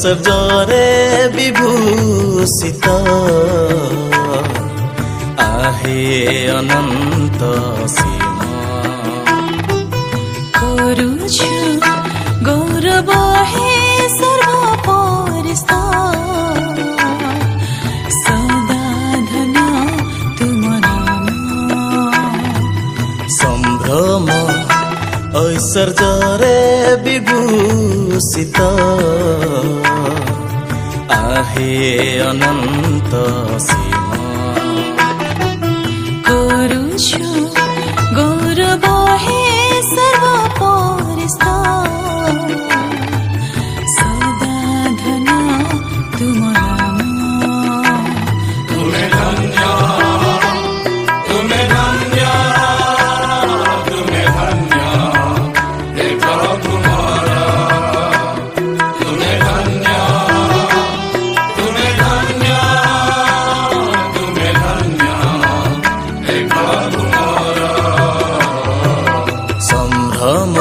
ଐশ্বର୍ଯ୍ୟରେ ବିଭୂଷିତ आहे अनंत सीमा करुछु गौरव हे सर्वपरिस्ता सदा धन्य तुम नाम संभ्रम ऐश्वर्ୟରେ विभूषित आहे अनंत सीमा करुछु गौरव हे सर्वपरिस्ता सदा धन्य तुम नाम तुम्हें धन्य तुम्हें धन्य तुम्हें धन्य हे प्रभु तुम्हारा तुम्हें धन्य तुम्हें धन्य तुम्हें धन्य हे प्रभु तुम्हारा संभ्रम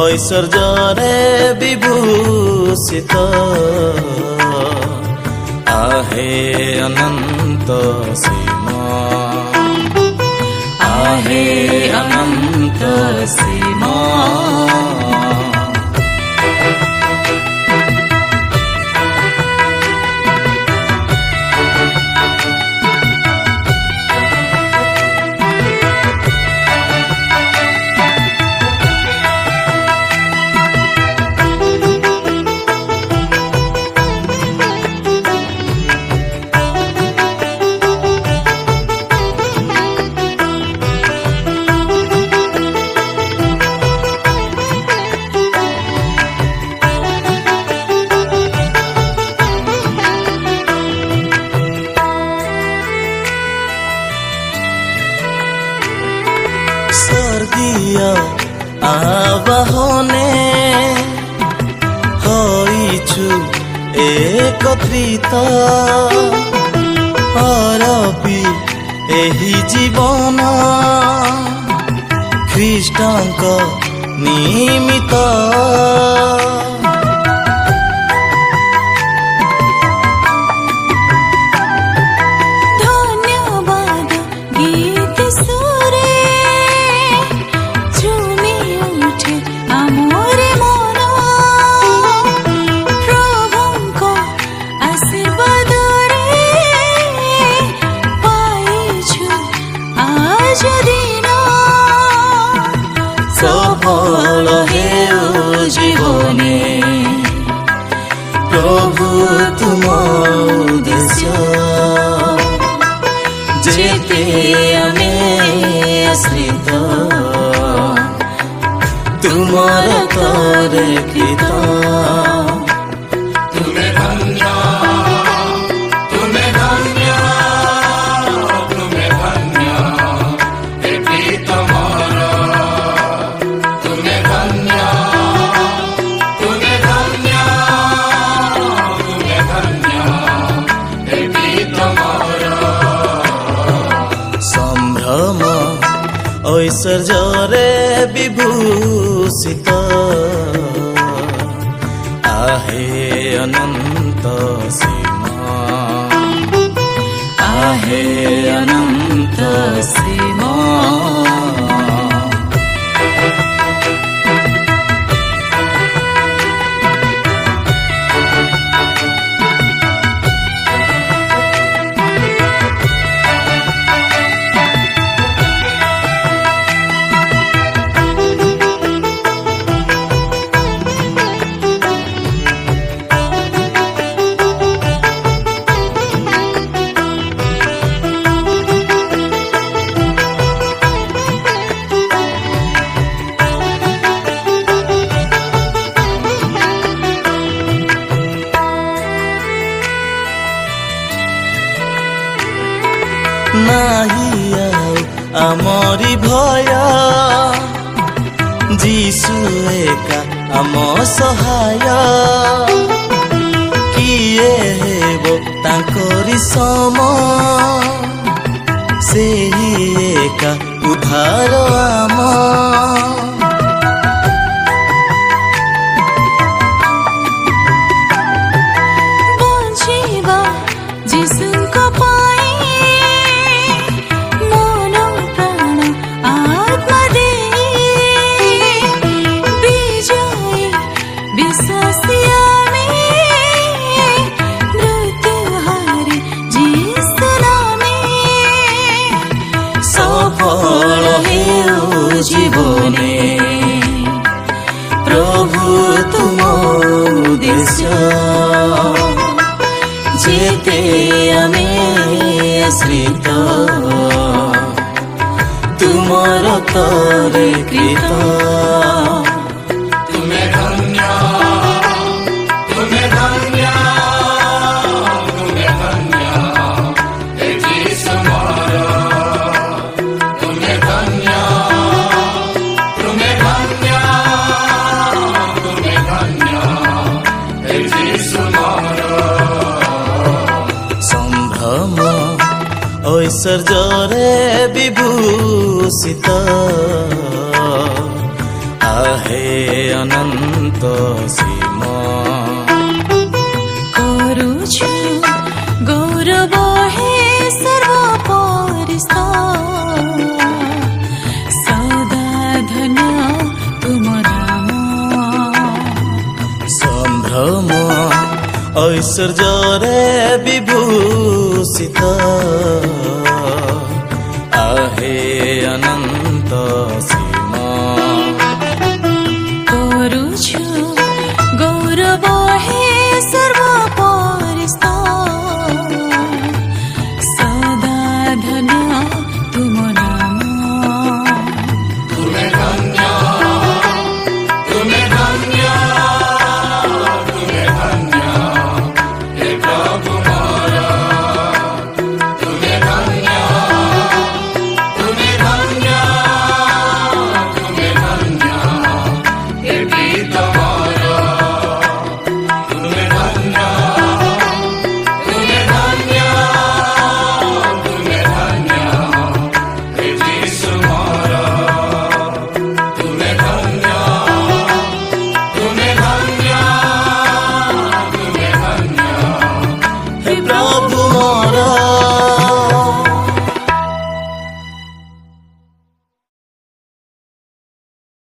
ऐश्वर्ୟରେ विभूषित आहे अनंत सीमा आहे अनंत सीमा स्वर्गीय आवाहने होइछु एकत्रित अरपी एही जीवन ख्रीष्टଙ୍କ निमित्त सफल हेउ जीवने प्रभु तुम उद्देश्य जेते आमे आश्रित तुमर तरे कृत तुम्हें धन्य तुम्हें धन्य तुम्हें धन्य हे प्रीतमारा तुम्हें धन्य तुम्हें धन्य तुम्हें धन्य हे प्रीतमारा संभ्रम ऐश्वर्ୟରେ विभूषित आहे अनंत सीमा आहे अनंत सीमा नाही आमरी भय जीशु एका आम सहाय किए हेबो तांकरी सम सेही एका उद्धार आम କେତେ ଆମେ ଆଶ୍ରିତ ତୁମର ତରେ କୃତ ତୁମେ ଧନ୍ୟ ତୁମେ ଧନ୍ୟ ତୁମେ ଧନ୍ୟ ହେ ଯୀଶୁ ମୋର ତୁମେ ଧନ୍ୟ ତୁମେ ଧନ୍ୟ ତୁମେ ଧନ୍ୟ ହେ ଯୀଶୁ ମୋର ସମ୍ଭ୍ରମ ଐଶ୍ୱର୍ଯ୍ୟରେ ବିଭୂଷିତ आहे अनंत सीम करुछु गौरव हे सर्वोपरिस्थ सदा धन्य तुम नाम संभ्रम ऐश्वर्यरे विभूषित आहे अनंत